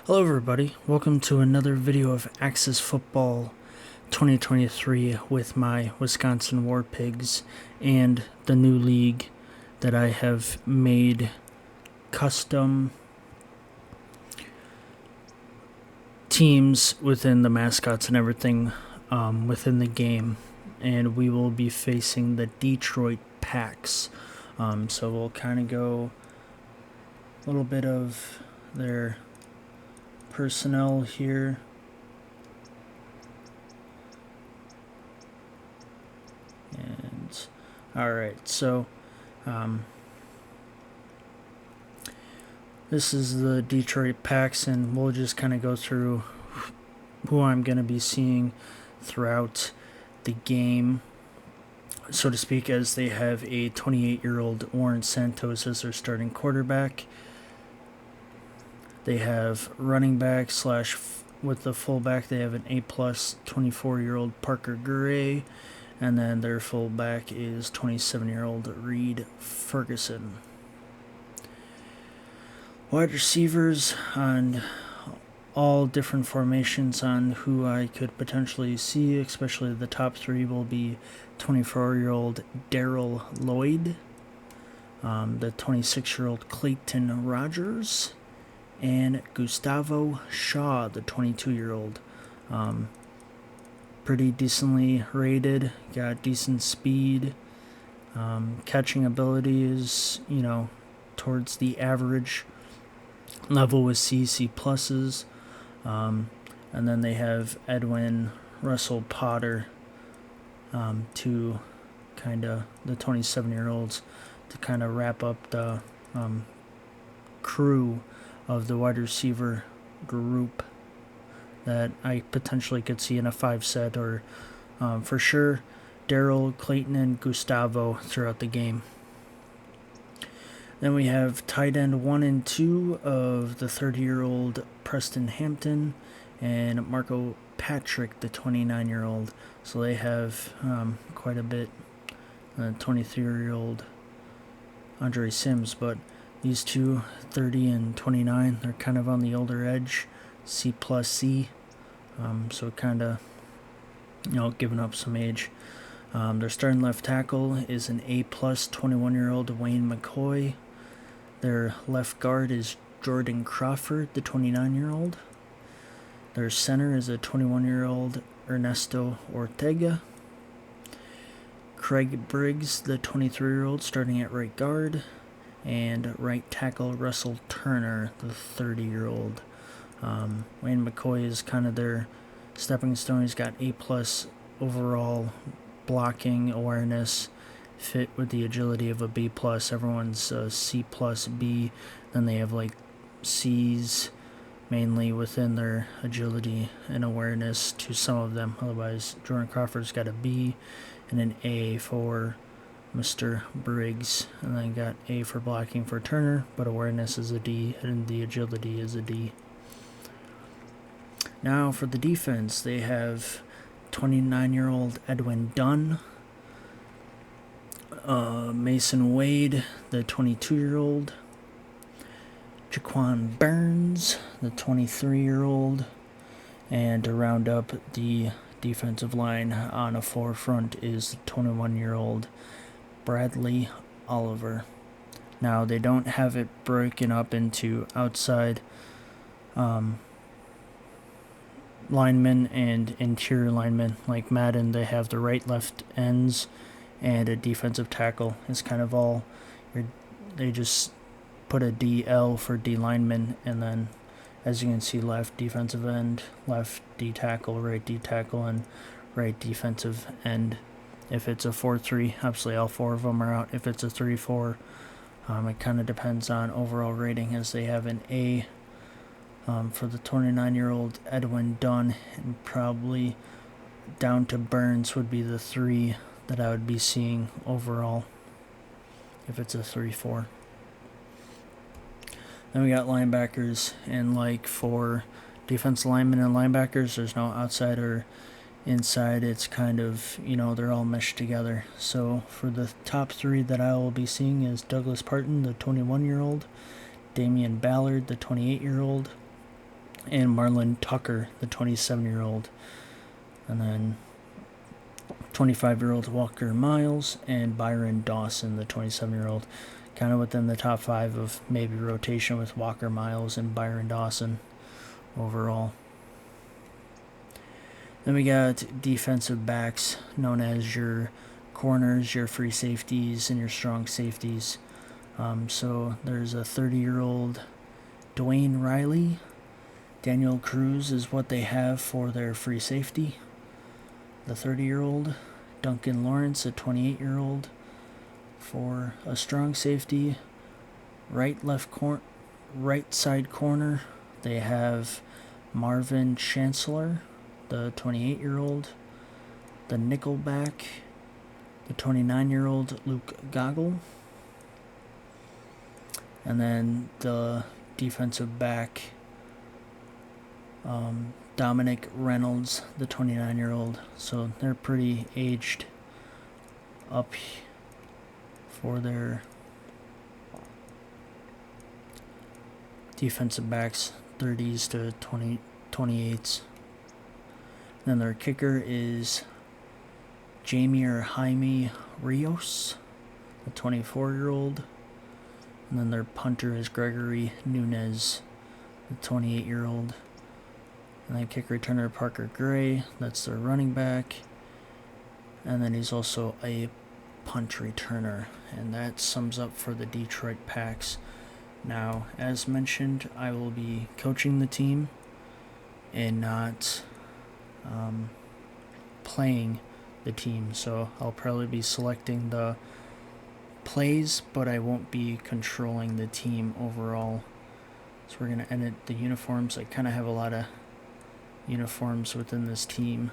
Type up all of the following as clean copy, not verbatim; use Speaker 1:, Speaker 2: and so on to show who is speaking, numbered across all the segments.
Speaker 1: Hello everybody, welcome to another video of Axis Football 2023 with my Wisconsin War Pigs and the new league that I have made custom teams within the mascots and everything within the game, and we will be facing the Detroit Packs. So we'll kind of go a little bit of their personnel here. And alright, so this is the Detroit Packs, and we'll just kind of go through who I'm going to be seeing throughout the game, so to speak, as they have a 28-year-old Warren Santos as their starting quarterback. They have running back / with the fullback, they have an A+ 24-year-old Parker Gray, and then their fullback is 27-year-old Reed Ferguson. Wide receivers on all different formations on who I could potentially see, especially the top three will be 24-year-old Daryl Lloyd, the 26-year-old Clayton Rogers, and Gustavo Shaw, the 22-year-old. Pretty decently rated, got decent speed. Catching ability is, towards the average level with C pluses. And then they have Edwin Russell Potter, to kind of the 27-year-olds to kind of wrap up the crew of the wide receiver group that I potentially could see in a 5-set, or for sure Daryl, Clayton, and Gustavo throughout the game. Then we have tight end 1 and 2 of the 30-year-old Preston Hampton and Marco Patrick, the 29-year-old. So they have quite a bit. 23-year-old Andre Sims, but these two, 30 and 29, they're kind of on the older edge, C+, so kind of, giving up some age. Their starting left tackle is an A+ 21-year-old Wayne McCoy. Their left guard is Jordan Crawford, the 29-year-old. Their center is a 21-year-old Ernesto Ortega. Craig Briggs, the 23-year-old, starting at right guard. And right tackle Russell Turner, the 30-year-old. Wayne McCoy is kind of their stepping stone. He's got A+ overall blocking awareness, fit with the agility of a B+. Everyone's C+B. Then they have like C's mainly within their agility and awareness to some of them. Otherwise, Jordan Crawford's got a B and an A for Mr. Briggs, and then got A for blocking for Turner, but awareness is a D and the agility is a D. Now for the defense, they have 29-year-old Edwin Dunn, Mason Wade, the 22-year-old, Jaquan Burns, the 23-year-old, and to round up the defensive line on a forefront is the 21-year-old Bradley Oliver. Now they don't have it broken up into outside linemen and interior linemen like Madden. They have the right, left ends, and a defensive tackle. It's kind of all, they just put a DL for D lineman, and then as you can see, left defensive end, left D tackle, right D tackle, and right defensive end. If it's a 4-3, obviously all four of them are out. If it's a 3-4, it kind of depends on overall rating, as they have an A for the 29-year-old Edwin Dunn, and probably down to Burns would be the 3 that I would be seeing overall if it's a 3-4. Then we got linebackers, and like for defense linemen and linebackers, there's no outside or inside. It's kind of, they're all meshed together. So for the top 3 that I will be seeing is Douglas Parton, the 21-year-old, Damian Ballard, the 28-year-old, and Marlon Tucker, the 27-year-old. And then 25-year-old Walker Miles and Byron Dawson, the 27-year-old. Kind of within the top 5 of maybe rotation with Walker Miles and Byron Dawson overall. Then we got defensive backs, known as your corners, your free safeties, and your strong safeties. So there's a 30-year-old Dwayne Riley. Daniel Cruz is what they have for their free safety. The 30-year-old Duncan Lawrence, a 28-year-old, for a strong safety. Right side corner, they have Marvin Chancellor, the 28-year-old. The nickelback, the 29-year-old Luke Goggle. And then the defensive back, Dominic Reynolds, the 29-year-old. So they're pretty aged up for their defensive backs, 30s to 28s. Then their kicker is Jamie or Jaime Rios, the 24-year-old. And then their punter is Gregory Nunez, the 28-year-old. And then kick returner Parker Gray, that's their running back. And then he's also a punt returner. And that sums up for the Detroit Packs. Now, as mentioned, I will be coaching the team and not playing the team. So I'll probably be selecting the plays, but I won't be controlling the team overall. So we're going to edit the uniforms. I kind of have a lot of uniforms within this team,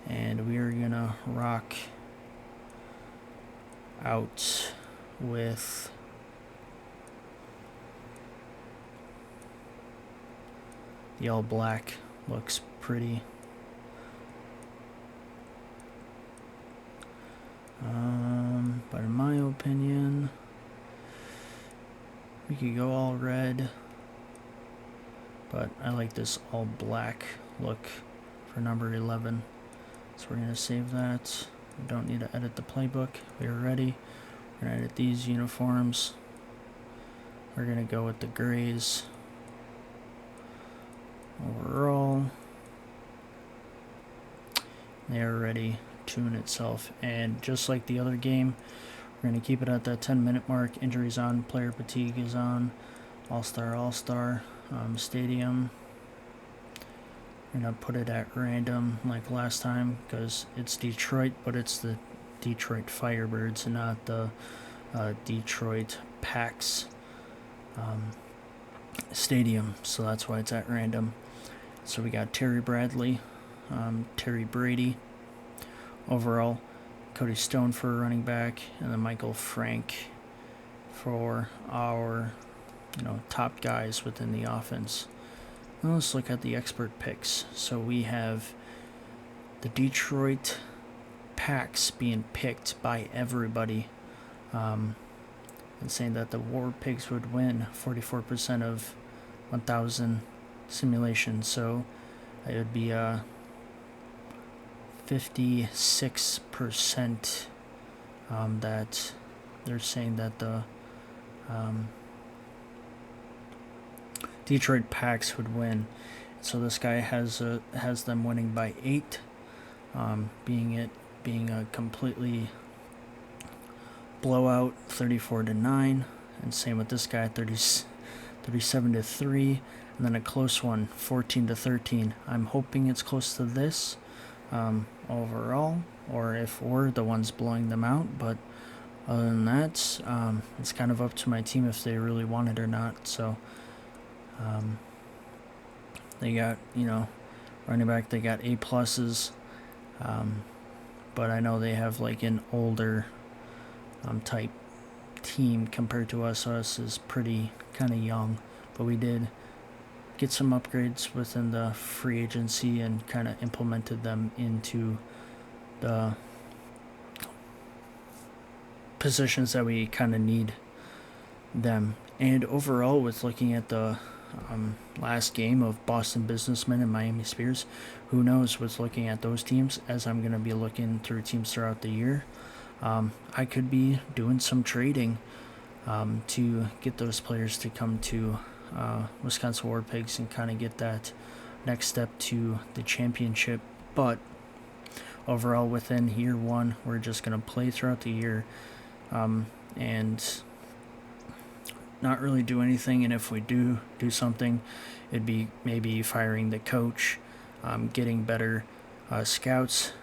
Speaker 1: and we are going to rock out with the all black. Looks pretty. But in my opinion, we could go all red, but I like this all black look for number 11. So we're going to save that. We don't need to edit the playbook. We are ready. We're going to edit these uniforms. We're going to go with the grays overall. They are ready. Tune itself, and just like the other game, we're going to keep it at that 10-minute mark. Injuries on, player fatigue is on. All-star stadium. We're going to put it at random like last time because it's Detroit, but it's the Detroit Firebirds and not the Detroit Packs stadium, so that's why it's at random. So we got Terry Bradley, Terry Brady overall, Cody Stone for running back, and then Michael Frank for our top guys within the offense. Now let's look at the expert picks. So we have the Detroit Packs being picked by everybody, and saying that the War Pigs would win 44% of 1,000 simulations. So it would be 56% that they're saying that the Detroit Packs would win. So this guy has them winning by 8, being a completely blowout, 34-9, and same with this guy, 37-3, and then a close one, 14-13. I'm hoping it's close to this overall, or if we're the ones blowing them out. But other than that, it's kind of up to my team if they really want it or not. So they got running back, they got A pluses, but I know they have like an older type team compared to us. Us is pretty kind of young, but we did get some upgrades within the free agency and kind of implemented them into the positions that we kind of need them. And overall, with looking at the last game of Boston Businessmen and Miami Spears. Who knows what's looking at those teams, as I'm going to be looking through teams throughout the year. I could be doing some trading to get those players to come to Wisconsin War Pigs and kind of get that next step to the championship. But overall, within year one, we're just going to play throughout the year and not really do anything. And if we do something, it'd be maybe firing the coach, getting better scouts,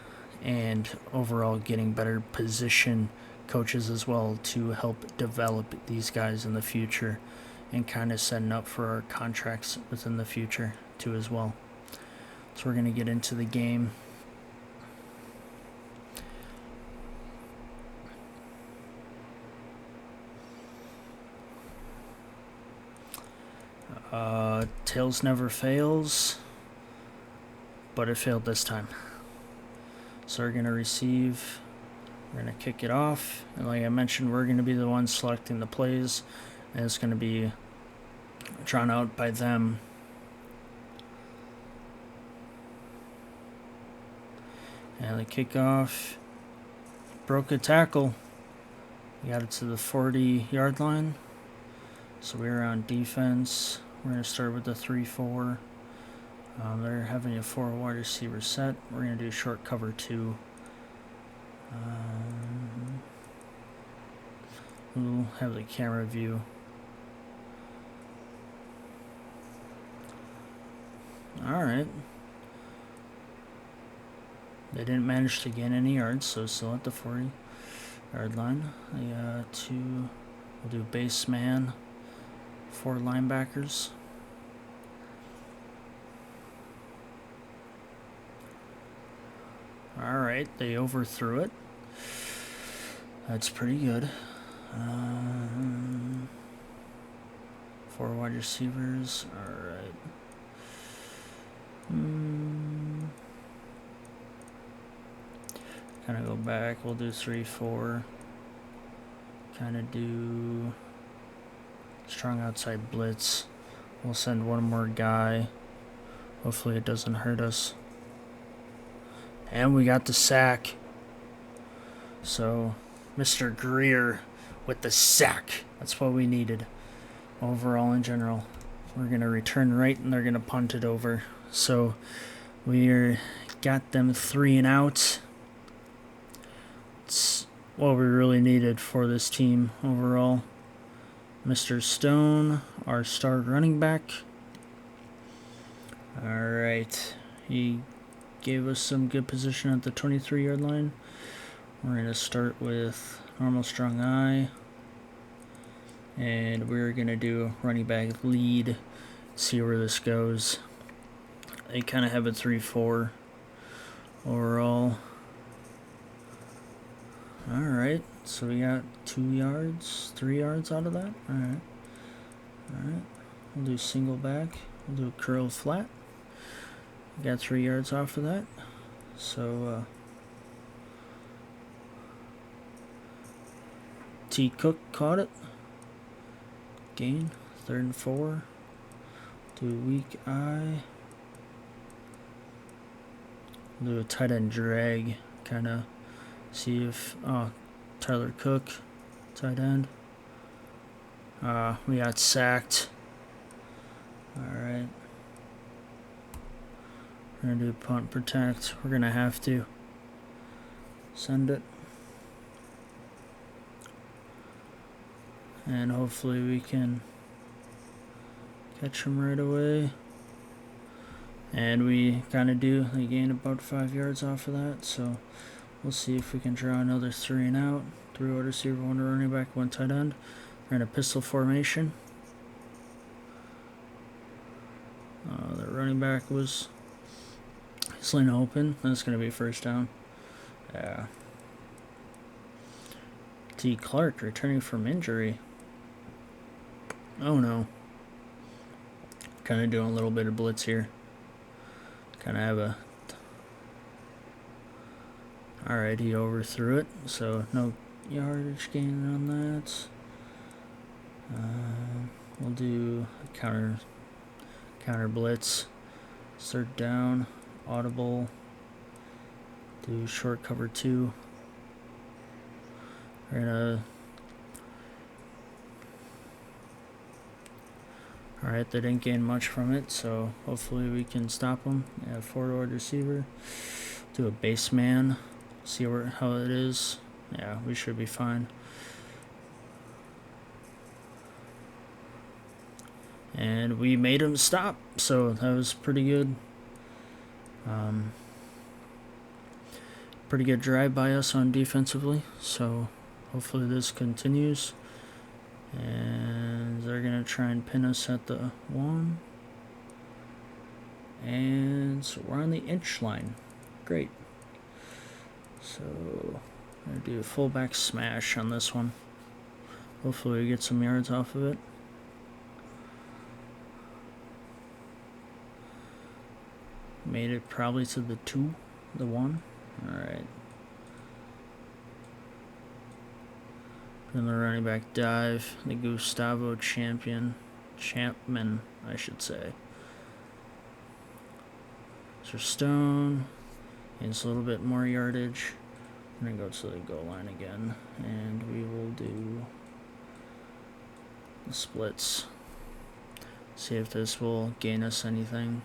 Speaker 1: and overall getting better position coaches as well to help develop these guys in the future and kind of setting up for our contracts within the future too as well. So we're going to get into the game. Tails never fails, but it failed this time. So we're going to receive, we're going to kick it off, and like I mentioned, we're going to be the ones selecting the plays, and it's going to be drawn out by them. And the kickoff broke a tackle. We got it to the 40-yard line. So we're on defense. We're going to start with the 3-4. They're having a 4 wide receiver set. We're going to do short cover 2. We'll have the camera view. Alright. They didn't manage to gain any yards, so still at the 40-yard line. We'll do base man, 4 linebackers. Alright, they overthrew it. That's pretty good. 4 wide receivers. Alright. Kind of go back. We'll do 3-4. Kind of do strong outside blitz. We'll send one more guy. Hopefully it doesn't hurt us. And we got the sack. So, Mr. Greer with the sack. That's what we needed. Overall, in general, we're going to return right, and they're going to punt it over. So, we got them 3 and out. It's what we really needed for this team overall. Mr. Stone, our star running back. Alright. He gave us some good position at the 23-yard line. We're going to start with normal strong eye. And we're going to do running back lead. See where this goes. They kind of have a 3-4 overall. Alright, so we got 2 yards, 3 yards out of that. Alright. We'll do single back. We'll do curl flat. We got 3 yards off of that. So, T. Cook caught it. Gain, 3rd and 4. Do a weak eye. Do a tight end drag, kind of see if, Tyler Cook, tight end. We got sacked. Alright. We're going to do punt protect. We're going to have to send it. And hopefully we can catch him right away. And we kind of do. They gain about 5 yards off of that. So we'll see if we can draw another 3 and out. 3 wide receiver, 1 running back, 1 tight end. We're in a pistol formation. The running back was sling open. That's going to be first down. Yeah. T. Clark returning from injury. Oh no. Kind of doing a little bit of blitz here. Kind of have a... Alright, he overthrew it, so no yardage gain on that. We'll do a counter Counter blitz. Third down. Audible. Do short cover 2. We're gonna. Alright, they didn't gain much from it, so hopefully we can stop them. Yeah, forward wide receiver. Do a base man. See how it is. Yeah, we should be fine. And we made him stop, so that was pretty good. Pretty good drive by us on defensively, so hopefully this continues. And they're going to try and pin us at the 1. And so we're on the inch line. Great. So I'm going to do a fullback smash on this one. Hopefully we get some yards off of it. Made it probably to the 2, the 1. Alright. Then the running back dive, the Gustavo Champman, I should say. So Stone needs a little bit more yardage. I'm going to go to the goal line again, and we will do the splits. See if this will gain us anything.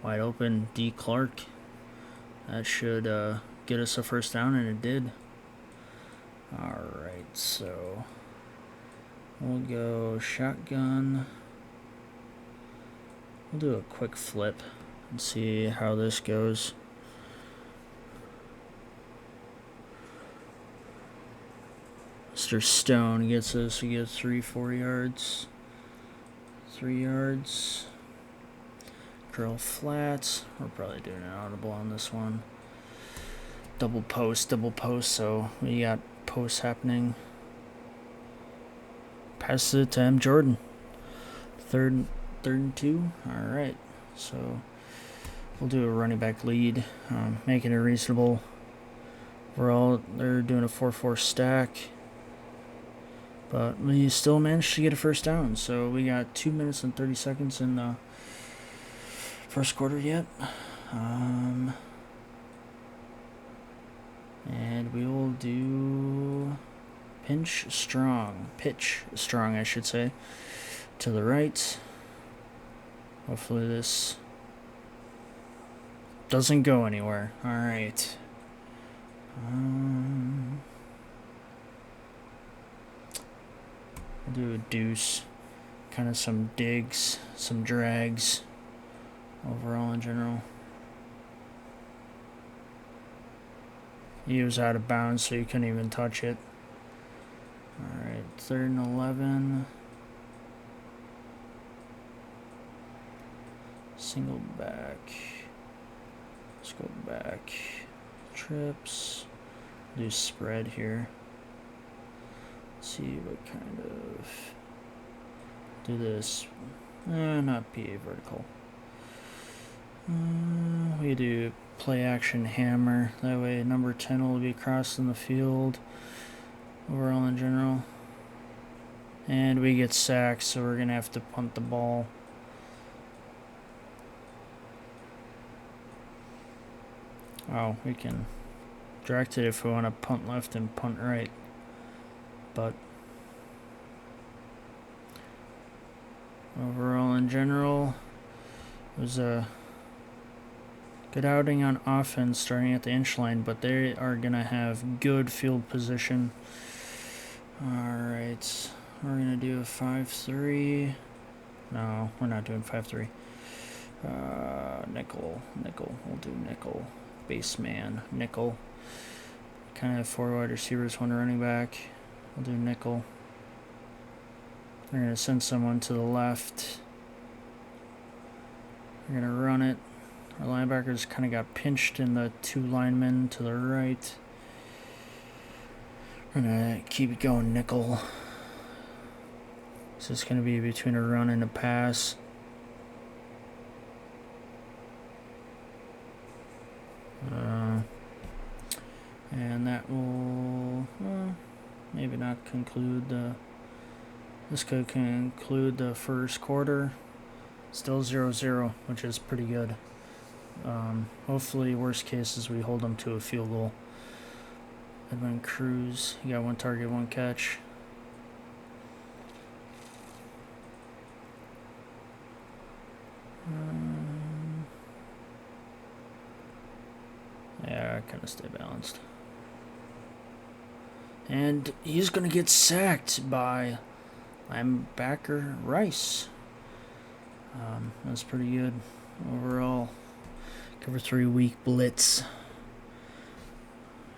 Speaker 1: Wide open, D. Clark. That should get us a first down, and it did. Alright, so we'll go shotgun. We'll do a quick flip and see how this goes. Mr. Stone gets us, we get 3-4 yards. 3 yards. Curl flats. We're probably doing an audible on this one. Double post, so we got posts happening. Pass it to M. Jordan. Third and 2. Alright, so we'll do a running back lead, making it reasonable. They're doing a 4-4 stack, but we still managed to get a first down. So we got 2 minutes and 30 seconds in the first quarter yet. And we will do pitch strong, I should say, to the right. Hopefully this doesn't go anywhere. Alright. We'll do a deuce. Kind of some digs, some drags. Overall in general. He was out of bounds, so you couldn't even touch it. Alright, 3rd and 11. Single back. Let's go back. Trips. Do spread here. Let's see what kind of. Do this. Not PA vertical. We do play action hammer. That way number 10 will be crossing the field. Overall in general. And we get sacked, so we're going to have to punt the ball. Oh, we can direct it if we want to punt left and punt right. But overall in general, it was a good outing on offense starting at the inch line, but they are going to have good field position. Alright, we're going to do a 5-3. No, we're not doing 5-3. Nickel. We'll do nickel. Base man, nickel. Kind of 4 wide receivers, 1 running back. We'll do nickel. We're going to send someone to the left. We're going to run it. Our linebackers kind of got pinched in the 2 linemen to the right. We're going to keep it going nickel. So it's going to be between a run and a pass. And that will maybe not conclude the This could conclude the first quarter. Still 0-0, which is pretty good. Hopefully, worst case is we hold them to a field goal. Edmund Cruz, he got 1 target, 1 catch. Yeah, kind of stay balanced. And he's going to get sacked by linebacker Rice. That's pretty good overall. Cover 3 weak blitz.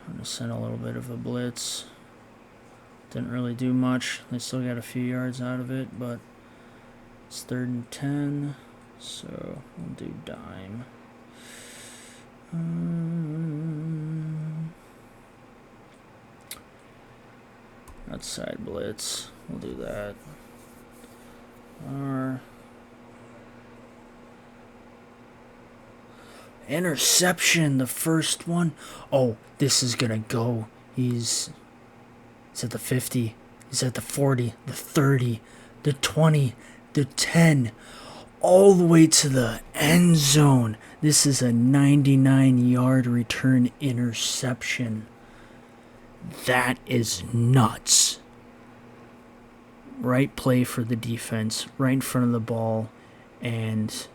Speaker 1: I'm going to send a little bit of a blitz. Didn't really do much. They still got a few yards out of it, but it's 3rd and 10. So we'll do dime. Outside blitz. We'll do that. Interception, the first one. Oh, this is gonna go. He's at the 50. He's at the 40, the 30, the 20, the 10, all the way to the end zone. This is a 99-yard return interception. That is nuts. Right play for the defense, right in front of the ball, and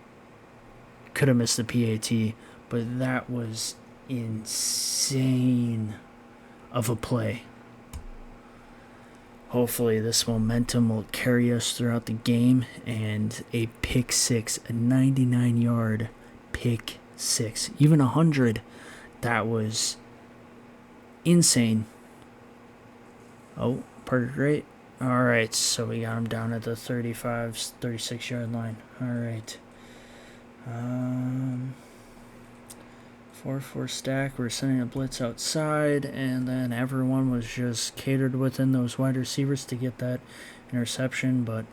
Speaker 1: could have missed the PAT, but that was insane of a play. Hopefully this momentum will carry us throughout the game, and a pick 6, a 99-yard pick 6, even 100. That was insane. Oh, Parker Great. All right, so we got him down at the 36-yard line. All right. 4-4 stack. We're sending a blitz outside, and then everyone was just catered within those wide receivers to get that interception, but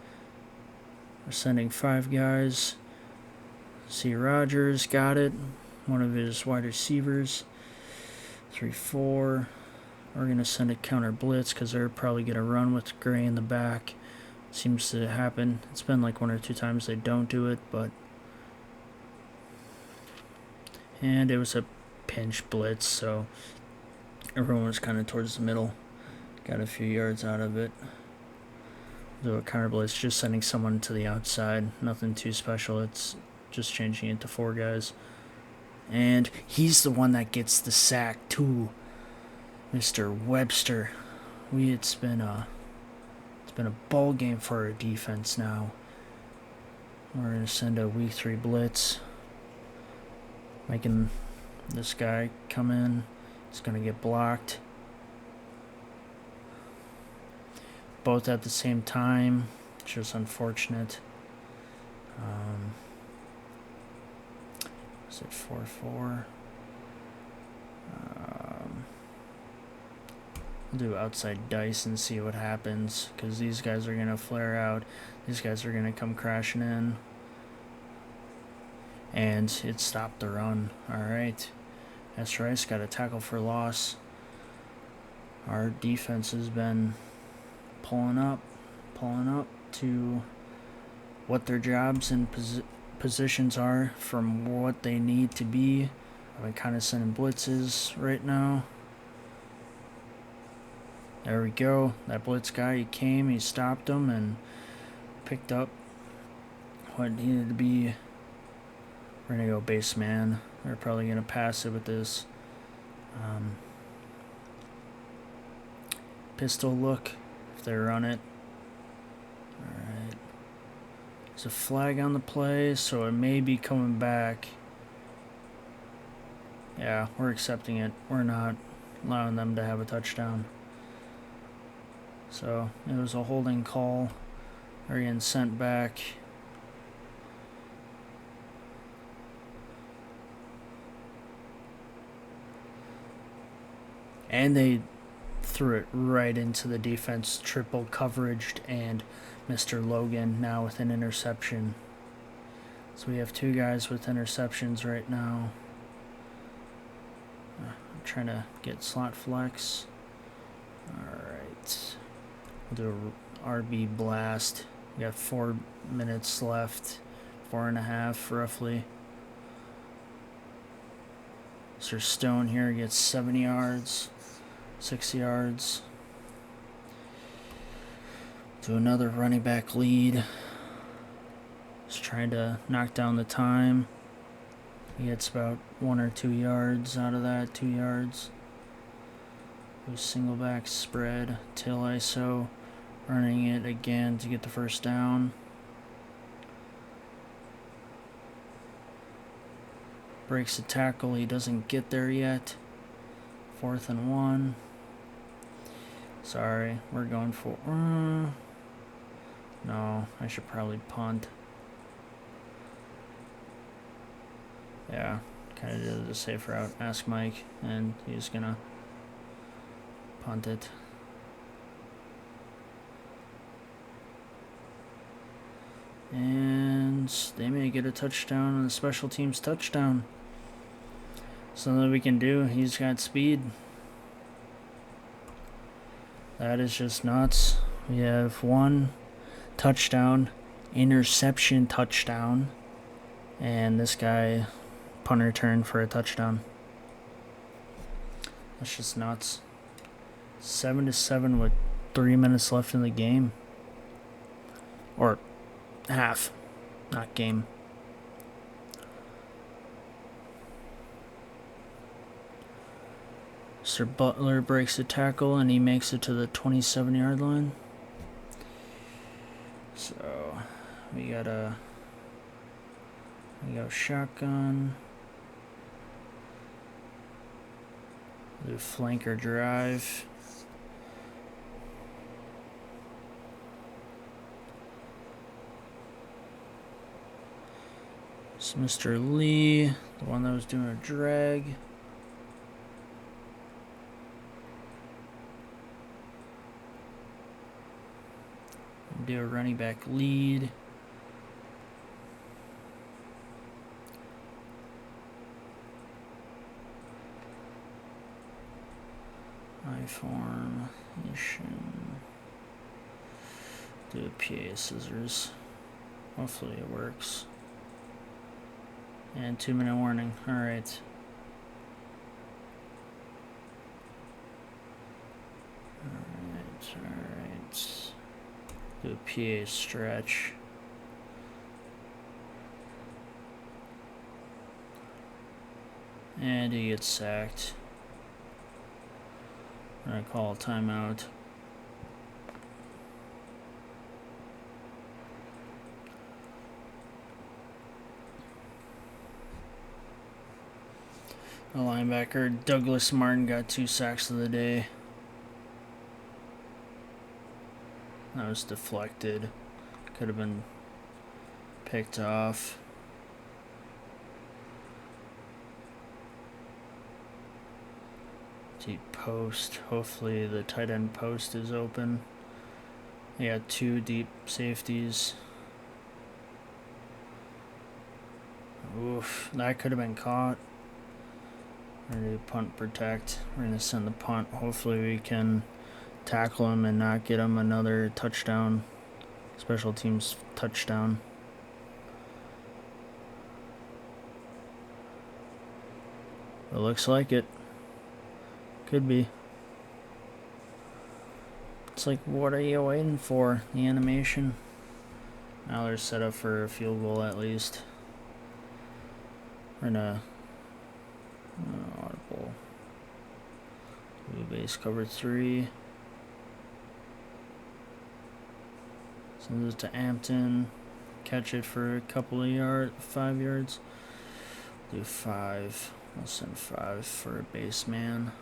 Speaker 1: we're sending 5 guys. C. Rogers got it, one of his wide receivers. 3-4. We're going to send a counter blitz because they're probably going to run with Gray in the back. Seems to happen. It's been like 1 or 2 times they don't do it, but... And it was a pinch blitz, so everyone was kind of towards the middle. Got a few yards out of it. Do a counter blitz, just sending someone to the outside. Nothing too special. It's just changing it to 4 guys. And he's the one that gets the sack, too. Mr. Webster. It's been a ball game for our defense now. We're going to send a week 3 blitz. Making this guy come in. It's going to get blocked. Both at the same time. It's just unfortunate. Is it 4-4? We'll do outside dice and see what happens, because these guys are going to flare out. These guys are going to come crashing in. And it stopped the run. Alright. S. Rice got a tackle for loss. Our defense has been pulling up to what their jobs and positions are from what they need to be. I've been kind of sending blitzes right now. There we go. That blitz guy, he came, he stopped him, and picked up what needed to be. We're going to go base man. They're probably going to pass it with this pistol look if they run it. Alright. There's a flag on the play, so it may be coming back. Yeah, we're accepting it. We're not allowing them to have a touchdown. So it was a holding call. They're getting sent back. And they threw it right into the defense, triple coveraged, and Mr. Logan now with an interception. So we have 2 guys with interceptions right now. I'm trying to get slot flex. Alright. We'll do RB blast. We got 4 minutes left, 4.5 roughly. Sir Stone here gets 70 yards, 6 yards. To another running back lead. Just trying to knock down the time. He gets about 1 or 2 yards out of that, 2 yards. Single back spread, tail ISO, running it again to get the first down. Breaks the tackle, he doesn't get there yet. 4th and 1. Sorry, we're going for... no, I should probably punt. Yeah, kind of did the safe route. Ask Mike, and he's gonna punt it. And they may get a touchdown on the special teams touchdown. Something that we can do. He's got speed. That is just nuts. We have 1 touchdown, interception touchdown, and this guy punt return for a touchdown. That's just nuts. 7-7 with 3 minutes left in the game. Or half, not game. Sir Butler breaks the tackle and he makes it to the 27-yard line. So we go shotgun. Do flanker drive. It's Mr. Lee, the one that was doing a drag. Do a running back lead. I formation. Do a PA scissors. Hopefully it works. And 2-minute warning. Alright. Alright. Do a PA stretch. And he gets sacked. I'm gonna call a timeout. The linebacker Douglas Martin got 2 sacks of the day. That was deflected. Could have been picked off. Deep post. Hopefully the tight end post is open. They got 2 deep safeties. Oof, that could have been caught. We're going to do punt protect. We're going to send the punt. Hopefully we can tackle him and not get him another touchdown. Special teams touchdown. It looks like it. Could be. It's like, what are you waiting for? The animation. Now they're set up for a field goal at least. We're gonna audible. Blue base cover 3. Send it to Ampton. Catch it for a couple of 5 yards. Do 5. I'll send 5 for a base man.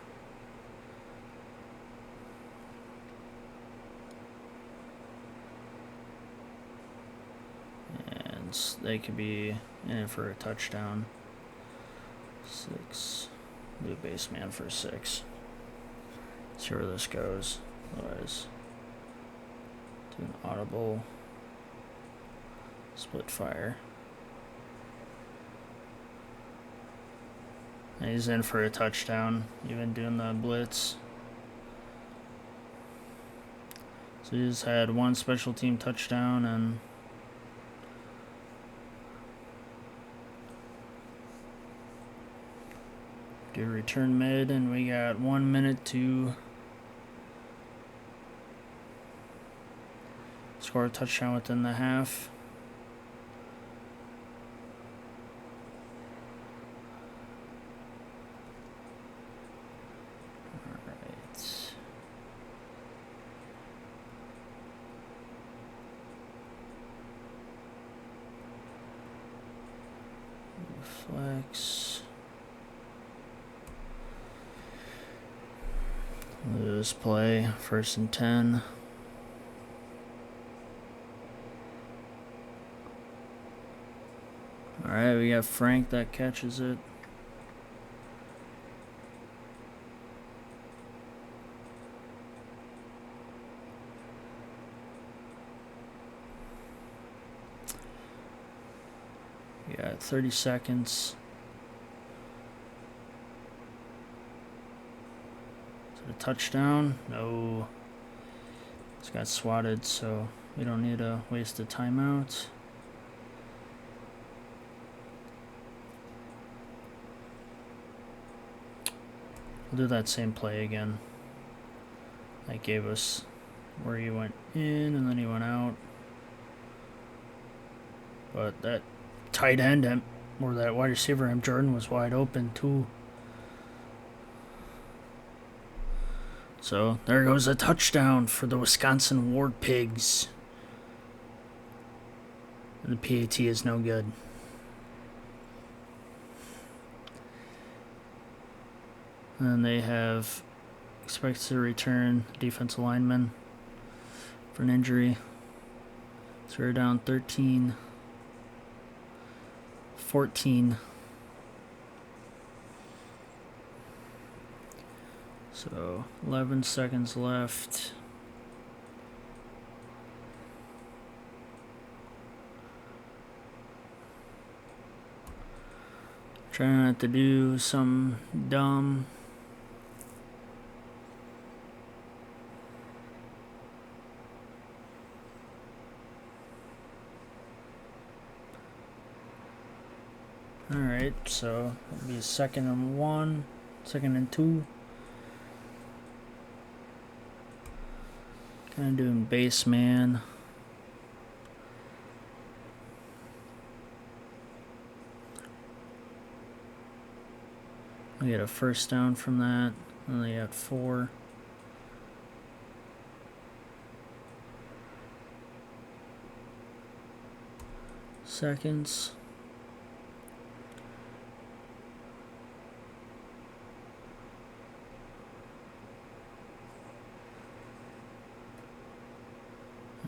Speaker 1: And they could be in it for a touchdown. 6. Do a base man for 6. See where this goes. Otherwise, do an audible split fire. And he's in for a touchdown, even doing the blitz. So he just had one special team touchdown and good return mid, and we got 1 minute to score a touchdown within the half. Alright. Flex. Lose play, 1st and 10. Alright, we got Frank that catches it. We got 30 seconds. Is it a touchdown? No. It's got swatted, so we don't need to waste a timeout. We'll do that same play again. That gave us where he went in and then he went out. But that tight end, or that wide receiver, M. Jordan, was wide open too. So there goes a touchdown for the Wisconsin Ward Pigs. And the PAT is no good. And they have expected to return defensive lineman for an injury. So we're down 13-14. So 11 seconds left. Trying not to do some dumb. Alright, so it'll be 2nd and 1, 2nd and 2. Kind of doing base man. We get a 1st down from that, and they got 4. Seconds.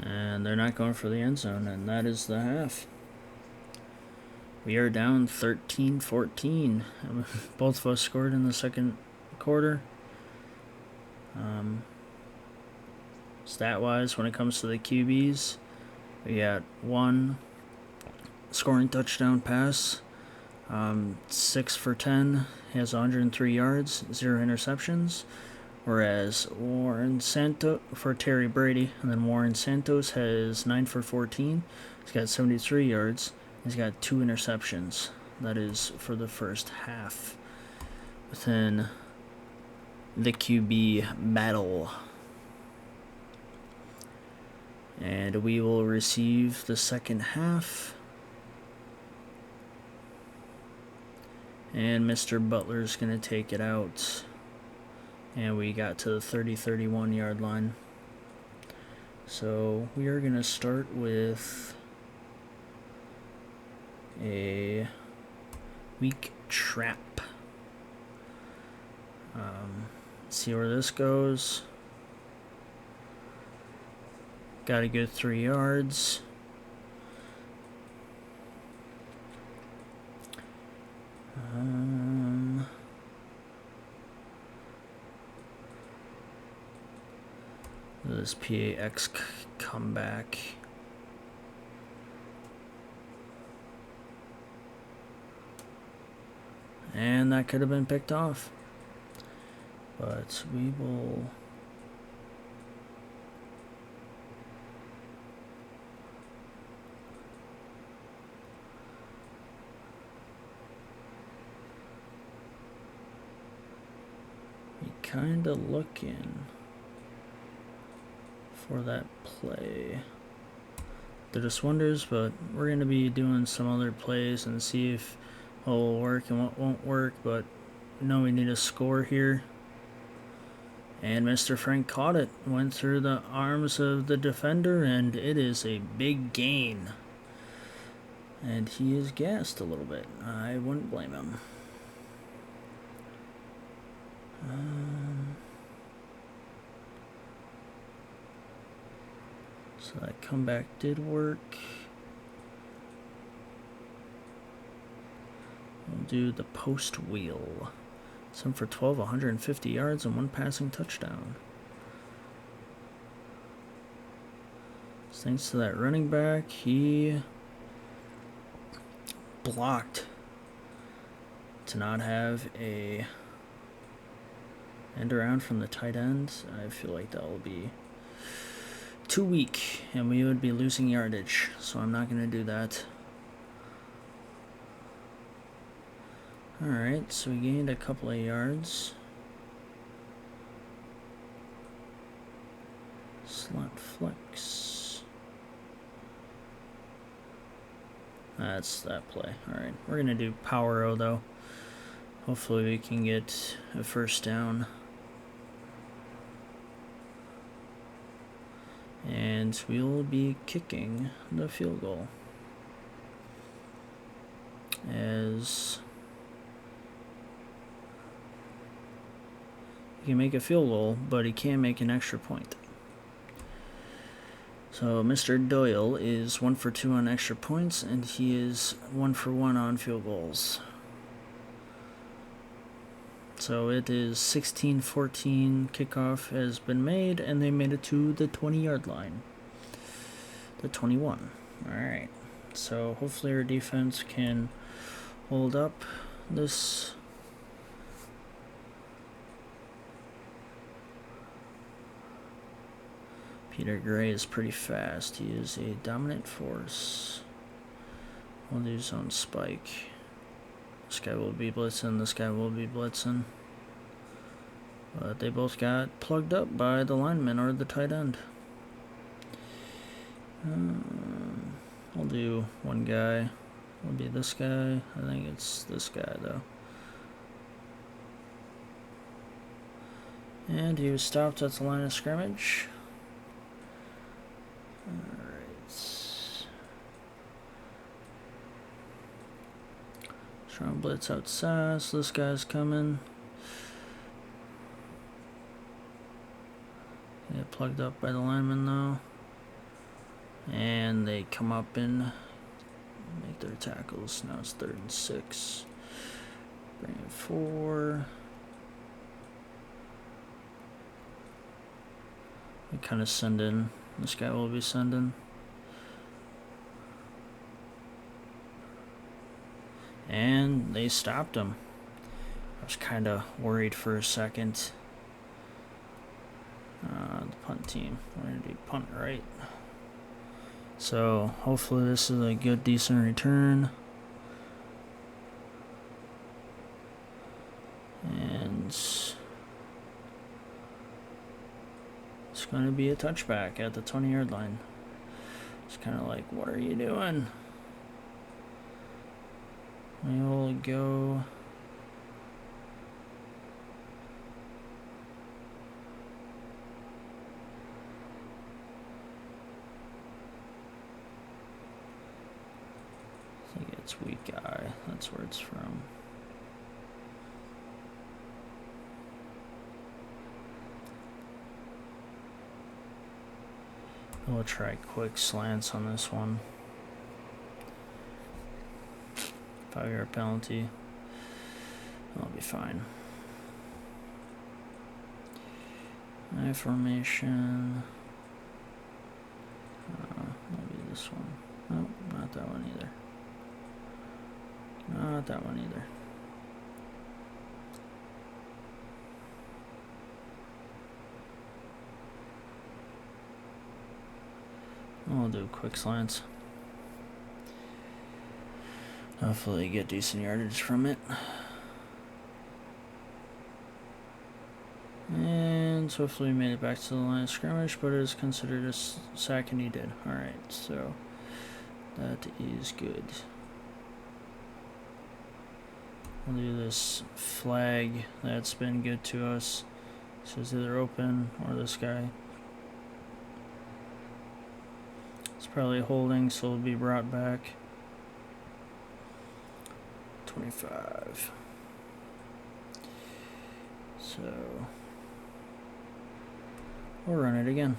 Speaker 1: And they're not going for the end zone, and that is the half. We are down 13-14. Both of us scored in the second quarter. Stat-wise, when it comes to the QBs, we got 1 scoring touchdown pass, 6 for 10. He has 103 yards, 0 interceptions. Whereas Warren Santos for Terry Brady, and then Warren Santos has 9 for 14. He's got 73 yards. He's got 2 interceptions. That is for the first half within the QB battle. And we will receive the second half. And Mr. Butler's going to take it out. And we got to the 30-31 yard line. So we are going to start with a weak trap. See where this goes. Got a good 3 yards. This PAX comeback. And that could have been picked off. But we will kind of looking for that play. Did us wonders, but we're going to be doing some other plays and see if what will work and what won't work, but we know we need a score here. And Mr. Frank caught it, went through the arms of the defender, and it is a big gain. And he is gassed a little bit. I wouldn't blame him. So that comeback did work. We'll do the post wheel. Some for 12, 150 yards, and 1 passing touchdown. So thanks to that running back, he blocked to not have a end around from the tight end. I feel like that will be too weak, and we would be losing yardage, so I'm not going to do that. Alright, so we gained a couple of yards. Slot flex. That's that play. Alright, we're going to do power O though. Hopefully we can get a first down. And we'll be kicking the field goal. As he can make a field goal, but he can't make an extra point. So Mr. Doyle is 1 for 2 on extra points, and he is 1 for 1 on field goals. So it is 16-14. Kickoff has been made, and they made it to the 20-yard line. The 21. Alright. So hopefully our defense can hold up this. Peter Gray is pretty fast. He is a dominant force. We'll do zone spike. This guy will be blitzing. This guy will be blitzing. But they both got plugged up by the lineman or the tight end. I'll do one guy. It'll be this guy. I think it's this guy though. And he was stopped at the line of scrimmage. Alright. Strong blitz outside, so this guy's coming. Get plugged up by the lineman though. And they come up and make their tackles. Now it's 3rd and 6. Bring it 4. We kind of send in. This guy will be sending. And they stopped him. I was kind of worried for a second. The punt team. We're going to do punt right. So hopefully this is a good, decent return. And it's going to be a touchback at the 20-yard line. It's kind of like, what are you doing? We will go. I think it's weak eye. That's where it's from. We'll try quick slants on this one. 5-yard penalty. I'll be fine. I formation. Maybe this one. Nope, not that one either. Not that one either. We'll do quick slants. Hopefully get decent yardage from it. And so hopefully he made it back to the line of scrimmage, but it is considered a sack, and he did. Alright, so that is good. We'll do this flag. That's been good to us. So it's either open or this guy. It's probably holding, so it'll be brought back. 25. So we'll run it again.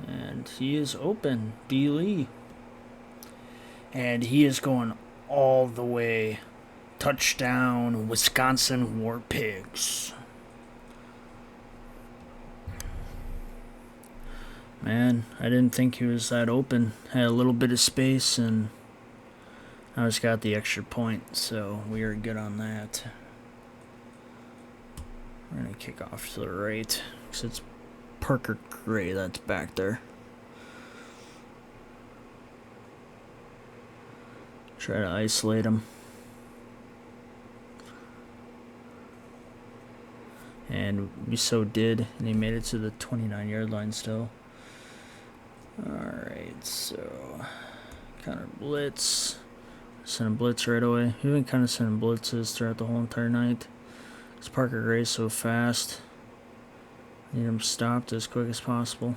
Speaker 1: And he is open, D. Lee. And he is going all the way. Touchdown, Wisconsin War Pigs. Man, I didn't think he was that open. Had a little bit of space, and I just got the extra point, so we are good on that. We're going to kick off to the right, because it's Parker Gray that's back there. Try to isolate him. And we so did, and he made it to the 29-yard line still. Alright, so counter blitz. Send a blitz right away. We've been kind of sending blitzes throughout the whole entire night. Because Parker Gray's so fast. Need him stopped as quick as possible.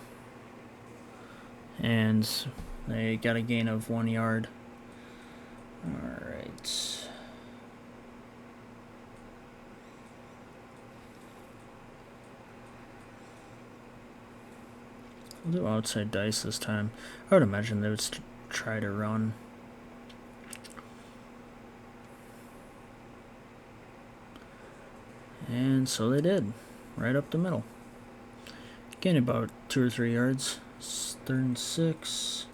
Speaker 1: And they got a gain of 1 yard. Alright. We'll do outside dice this time. I would imagine they would try to run. And so they did. Right up the middle. Gain about 2 or 3 yards. 3rd and 6.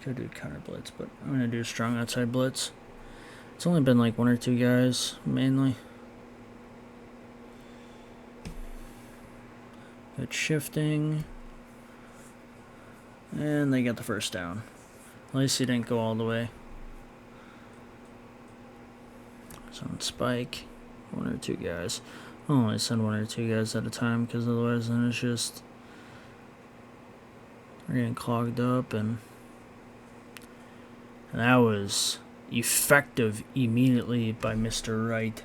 Speaker 1: Could do counter blitz, but I'm going to do a strong outside blitz. It's only been like 1 or 2 guys, mainly. Good shifting. And they got the first down. At least he didn't go all the way. So on spike, 1 or 2 guys. I'll only send 1 or 2 guys at a time, because otherwise then it's just we're getting clogged up, and that was effective immediately by Mr. Wright.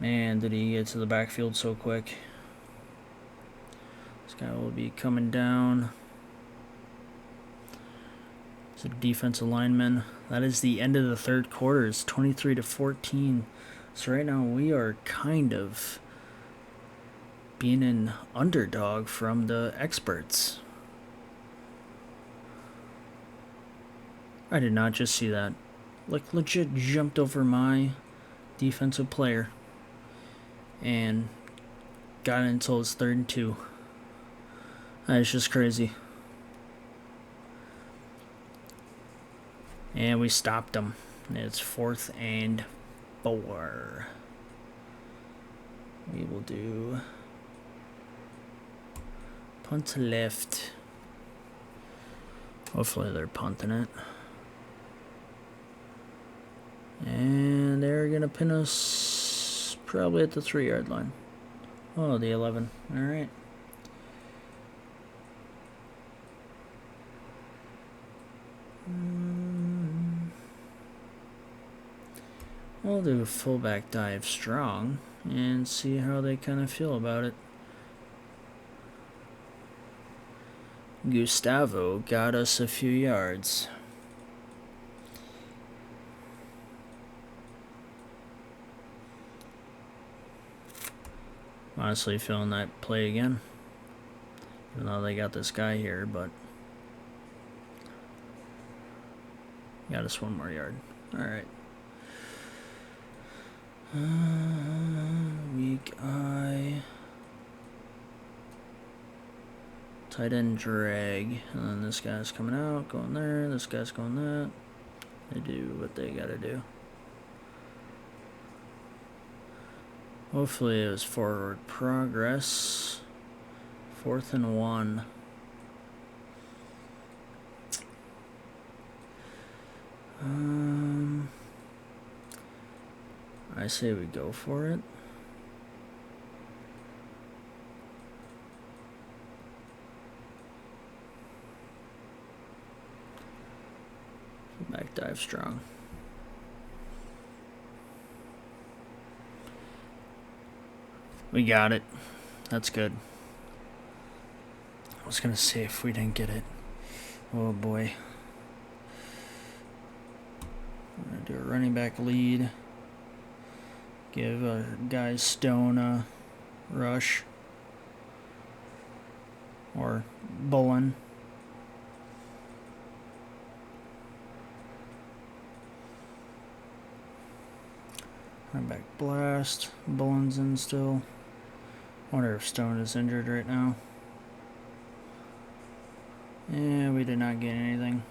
Speaker 1: Man, did he get to the backfield so quick. This guy will be coming down. It's a defensive lineman. That is the end of the 3rd quarter. It's 23-14. So right now we are kind of being an underdog from the experts. I did not just see that. Like, legit jumped over my defensive player and got it until it's 3rd and 2. That's just crazy. And we stopped them. It's 4th and 4. We will do punt left. Hopefully they're punting it. And they're going to pin us probably at the 3-yard line. Oh, the 11. All right. We'll do a fullback dive strong and see how they kind of feel about it. Gustavo got us a few yards. Honestly feeling that play again. Even though they got this guy here, but got us 1 more yard. Alright. Weak eye. Tight end drag. And then this guy's coming out, going there. This guy's going that. They do what they gotta do. Hopefully it was forward progress. 4th and 1. I say we go for it. Back dive strong. We got it. That's good. I was gonna say if we didn't get it. Oh boy. We're gonna do a running back lead. Give a guy Stone a rush. Or Bullen. Running back blast. Bullen's in still. Wonder if Stone is injured right now. Yeah, we did not get anything.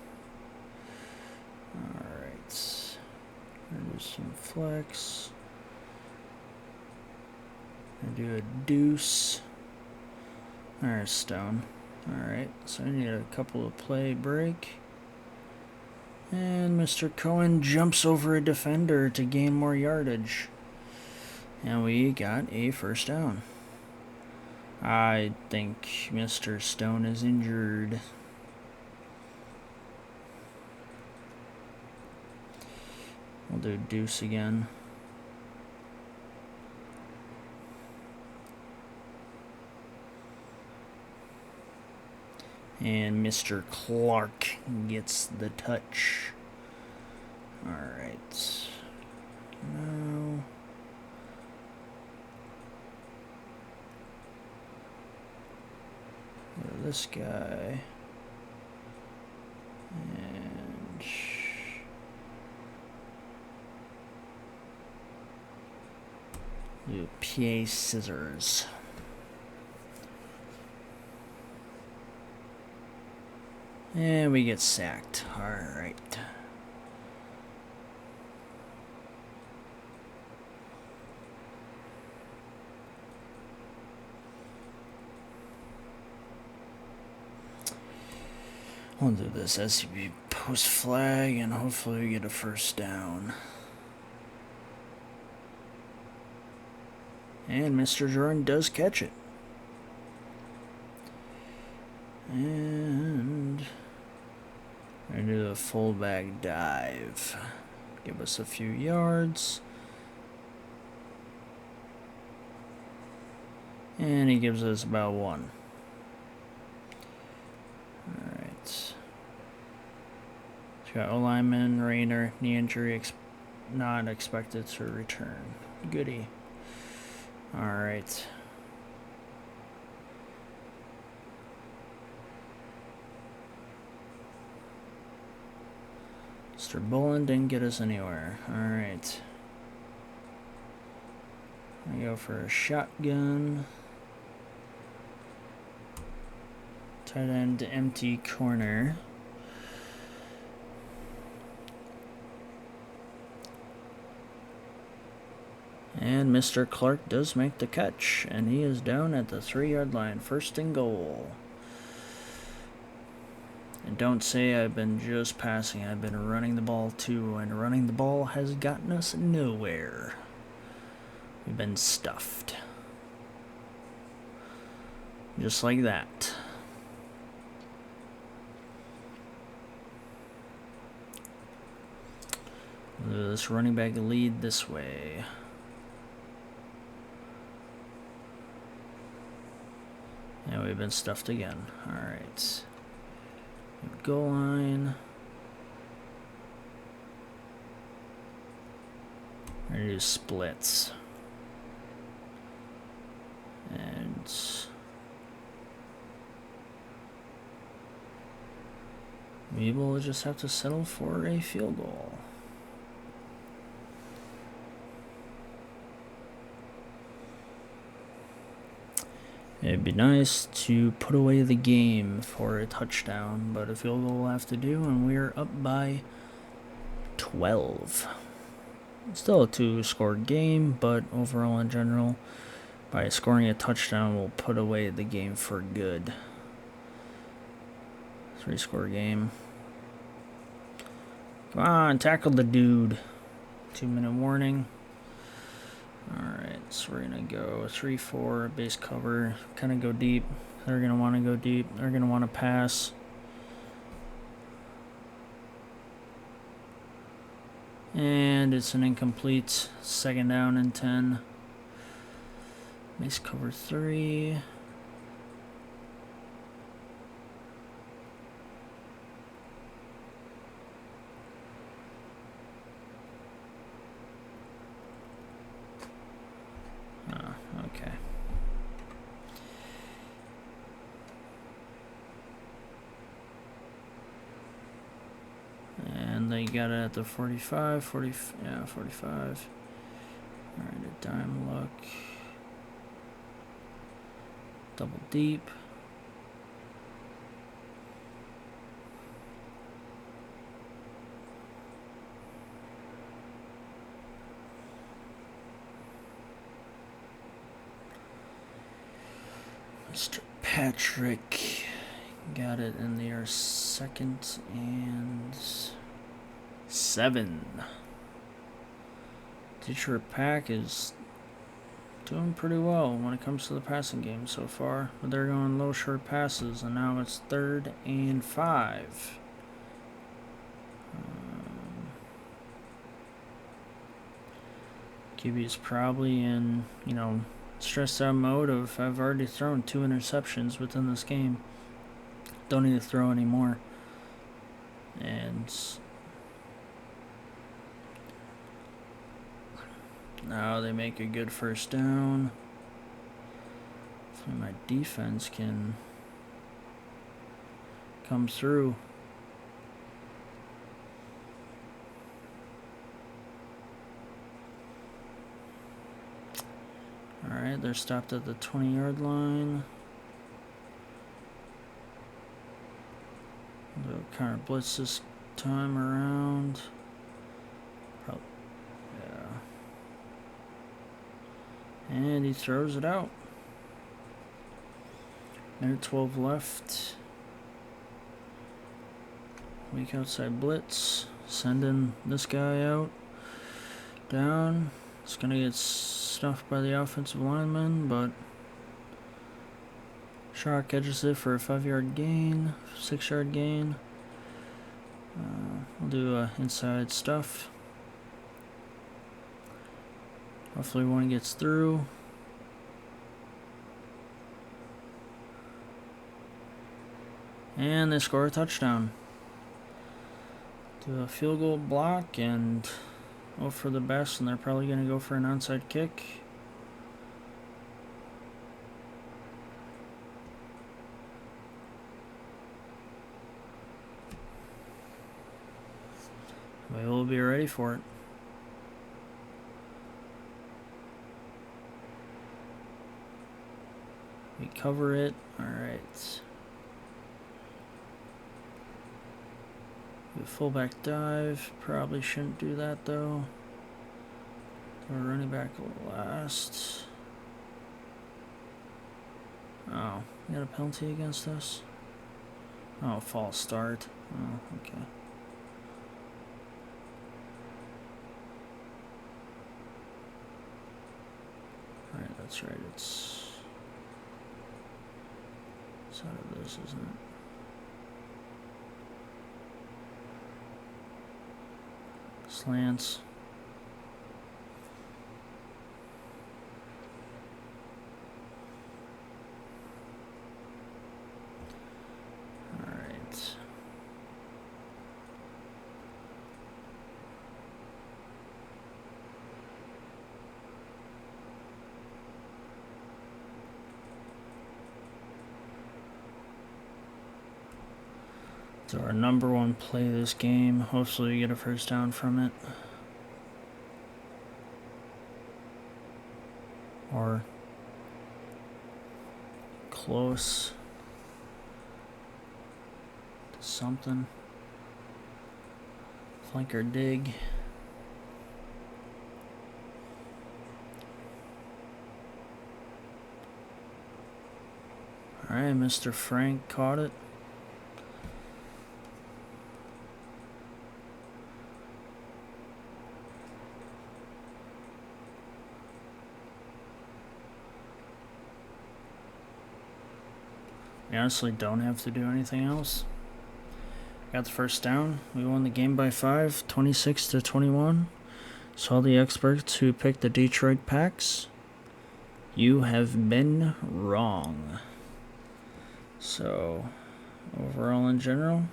Speaker 1: Alright. There's some flex. Do a deuce. There's Stone. Alright, so I need a couple of play break. And Mr. Cohen jumps over a defender to gain more yardage. And we got a first down. I think Mr. Stone is injured. We'll do deuce again. And Mr. Clark gets the touch. Alright. Now go to this guy. And do PA scissors. And we get sacked. Alright. We'll do this SCP post flag and hopefully we get a first down. And Mr. Jordan does catch it. And we're gonna do a fullback dive. Give us a few yards. And he gives us about one. Alright. Got O-lineman, Rayner, knee injury, not expected to return. Goody. Alright. Mr. Bullen didn't get us anywhere. Alright. I go for a shotgun. Tight end empty corner. And Mr. Clark does make the catch, and he is down at the 3-yard line, 1st and goal. And don't say I've been just passing, I've been running the ball too, and running the ball has gotten us nowhere. We've been stuffed. Just like that. This running back lead this way. And we've been stuffed again. Alright. Goal line. We're gonna do splits. And we will just have to settle for a field goal. It'd be nice to put away the game for a touchdown, but a field goal will have to do, and we're up by 12. Still a 2-score game, but overall in general, by scoring a touchdown, we'll put away the game for good. 3-score game. Come on, tackle the dude. 2-minute warning. Alright, so we're going to go 3-4, base cover, kind of go deep. They're going to want to go deep. They're going to want to pass. And it's an incomplete. 2nd down and 10. Base cover 3. Okay. And they got it at the 45, 45. Alright, a dime look. Double deep. Mr. Patrick got it in there. 2nd and 7. Detroit Pack is doing pretty well when it comes to the passing game so far. But they're going low short passes, and now it's 3rd and 5. QB's probably in, stressed out mode of I've already thrown 2 interceptions within this game. Don't need to throw any more. And now they make a good 1st down. Hopefully my defense can come through. Alright, they're stopped at the 20-yard line. They'll kind of blitz this time around. Probably, yeah. And he throws it out. Minute 12 left. Weak outside blitz. Sending this guy out. Down. It's going to get stuffed by the offensive lineman, but Shark edges it for a 5-yard gain, 6-yard gain. We'll do inside stuff. Hopefully one gets through. And they score a touchdown. Do a field goal block and hope for the best, and they're probably going to go for an onside kick. We will be ready for it. We cover it. Alright. Fullback dive. Probably shouldn't do that though. We're running back last. Oh, we got a penalty against us? Oh, false start. Oh, okay. Alright, that's right. It's out of this, isn't it? Slants. Alright. So our number 1 play this game. Hopefully we get a 1st down from it. Or close to something. Flanker dig. Alright, Mr. Frank caught it. We honestly don't have to do anything else. Got the first down. We won the game by 5, 26-21. So all the experts who picked the Detroit Packs, you have been wrong. So overall in general,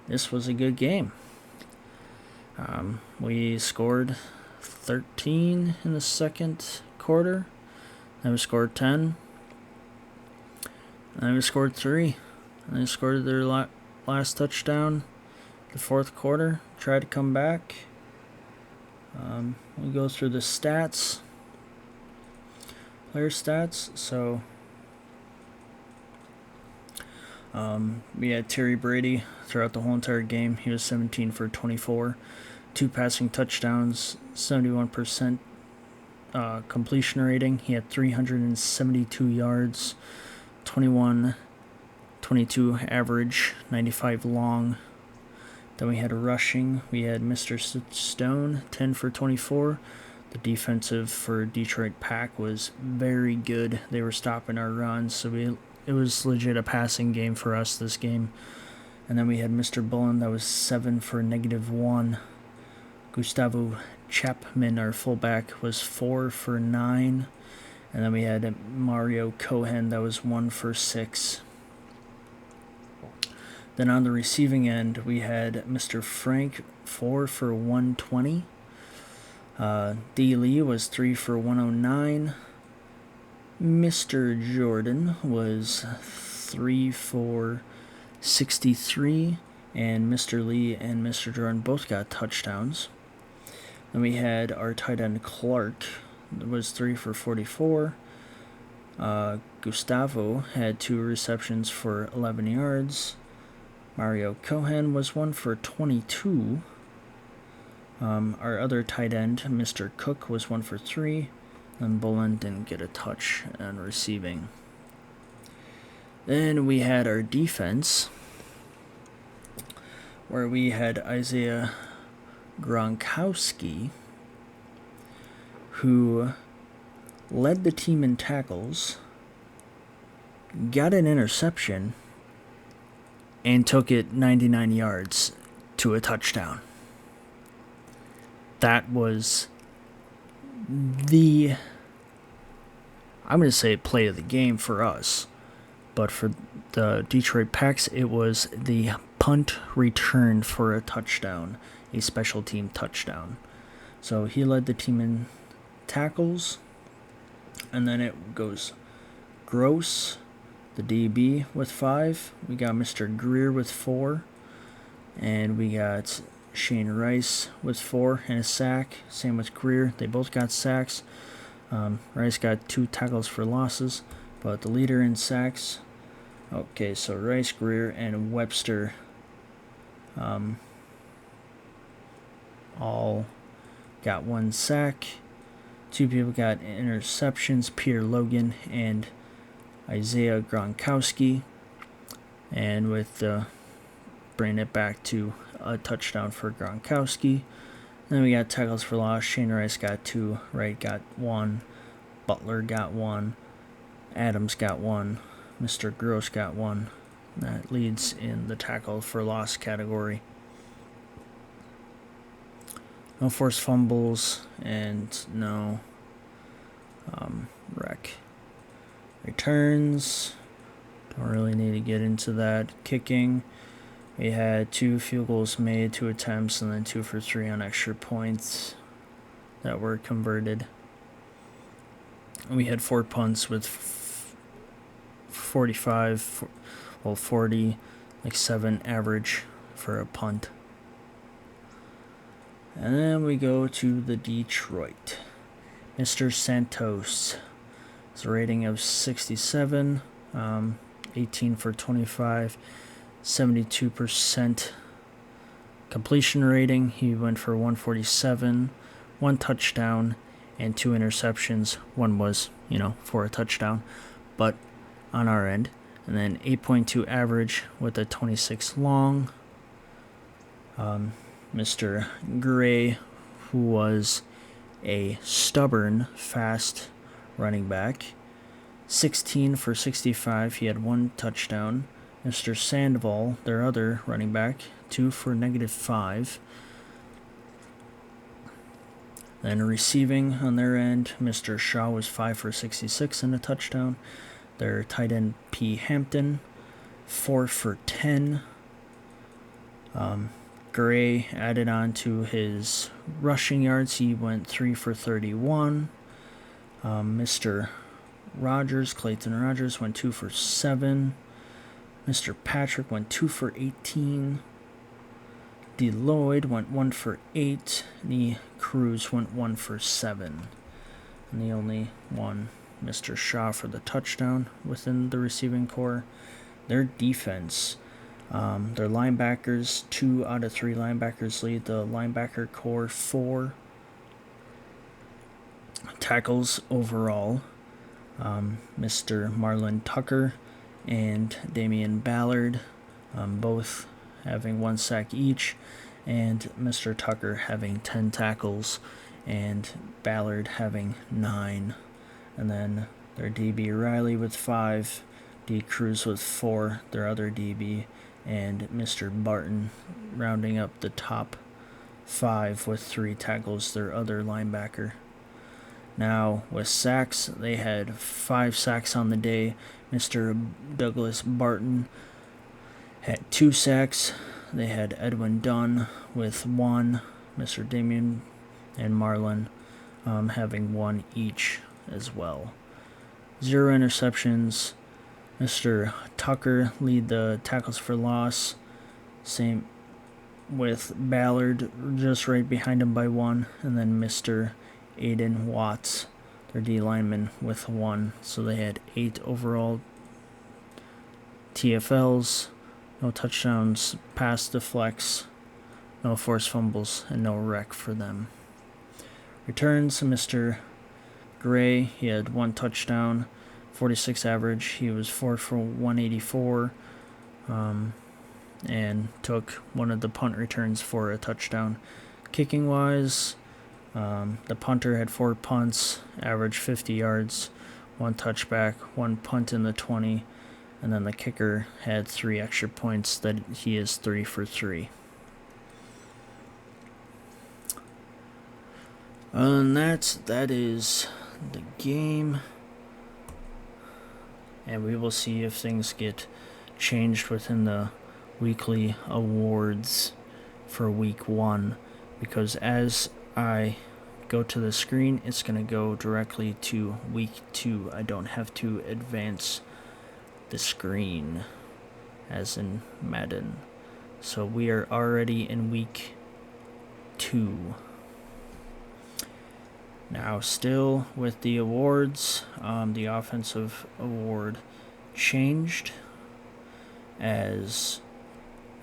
Speaker 1: this was a good game. We scored 13 in the second quarter. Then we scored 10. And then we scored 3. And they scored their last touchdown the fourth quarter. Tried to come back. We go through the stats. Player stats. So we had Terry Brady throughout the whole entire game. He was 17 for 24. 2 passing touchdowns, 71% completion rating. He had 372 yards, 22 average, 95 long. Then we had a rushing. We had Mr. Stone, 10 for 24. The defensive for Detroit Pack was very good. They were stopping our runs, so it was legit a passing game for us this game. And then we had Mr. Bullen, that was 7 for -1. Gustavo Chapman, our fullback, was 4 for 9. And then we had Mario Cohen, that was 1 for 6. Then on the receiving end, we had Mr. Frank, 4 for 120. D. Lee was 3 for 109. Mr. Jordan was 3 for 63. And Mr. Lee and Mr. Jordan both got touchdowns. Then we had our tight end Clark, was 3 for 44. Gustavo had 2 receptions for 11 yards. Mario Cohen was 1 for 22. Our other tight end, Mr. Cook, was 1 for 3. And Bullen didn't get a touch on receiving. Then we had our defense, where we had Isaiah Gronkowski, who led the team in tackles, got an interception, and took it 99 yards to a touchdown. That was I'm going to say play of the game for us. But for the Detroit Packs, it was the punt return for a touchdown, a special team touchdown. So he led the team in tackles, and then it goes Gross, the DB, with 5. We got Mr. Greer with 4, and we got Shane Rice with 4 and a sack. Same with Greer. They both got sacks. Rice got 2 tackles for losses, but the leader in sacks. Okay, so Rice, Greer, and Webster all got 1 sack. 2 people got interceptions, Peter Logan and Isaiah Gronkowski. And with bringing it back to a touchdown for Gronkowski. Then we got tackles for loss. Shane Rice got 2. Wright got 1. Butler got 1. Adams got 1. Mr. Gross got 1. That leads in the tackle for loss category. No forced fumbles and no wreck returns. Don't really need to get into that. Kicking, we had 2 field goals made, 2 attempts, and then 2 for 3 on extra points that were converted. We had 4 punts with 40, like 7 average for a punt. And then we go to the Detroit. Mr. Santos. It's a rating of 67, 18 for 25, 72% completion rating. He went for 147, 1 touchdown, and 2 interceptions. One was, for a touchdown, but on our end. And then 8.2 average with a 26 long. Mr. Gray, who was a stubborn, fast running back, 16 for 65. He had 1 touchdown. Mr. Sandoval, their other running back, 2 for -5. Then receiving on their end, Mr. Shaw was 5 for 66 and a touchdown. Their tight end, P. Hampton, 4 for 10. Gray added on to his rushing yards. He went 3 for 31. Mr. Rogers, Clayton Rogers, went 2 for 7. Mr. Patrick went 2 for 18. Deloyd went 1 for 8. The Cruz went 1 for 7. And the only one, Mr. Shaw, for the touchdown within the receiving core. Their defense, their linebackers, 2 out of 3 linebackers lead the linebacker core. 4 tackles overall. Mr. Marlon Tucker and Damian Ballard, both having 1 sack each, and Mr. Tucker having 10 tackles and Ballard having 9. And then their DB Riley with 5, D. Cruz with 4, their other DB, and Mr. Barton rounding up the top 5 with 3 tackles, their other linebacker. Now, with sacks, they had 5 sacks on the day. Mr. Douglas Barton had 2 sacks. They had Edwin Dunn with 1, Mr. Damian and Marlon having 1 each as well. 0 interceptions. Mr. Tucker lead the tackles for loss. Same with Ballard, just right behind him by 1. And then Mr. Aiden Watts, their D lineman, with 1. So they had 8 overall TFLs, no touchdowns, pass deflects, no forced fumbles, and no wreck for them. Returns, Mr. Gray, he had 1 touchdown, 46 average. He was 4 for 184, and took one of the punt returns for a touchdown. Kicking wise, the punter had 4 punts, average 50 yards, 1 touchback, 1 punt in the 20, and then the kicker had 3 extra points that he is 3 for 3. And that is the game. And we will see if things get changed within the weekly awards for week 1, because as I go to the screen, it's going to go directly to week 2. I don't have to advance the screen as in Madden. So we are already in week 2. Now, still with the awards, the offensive award changed as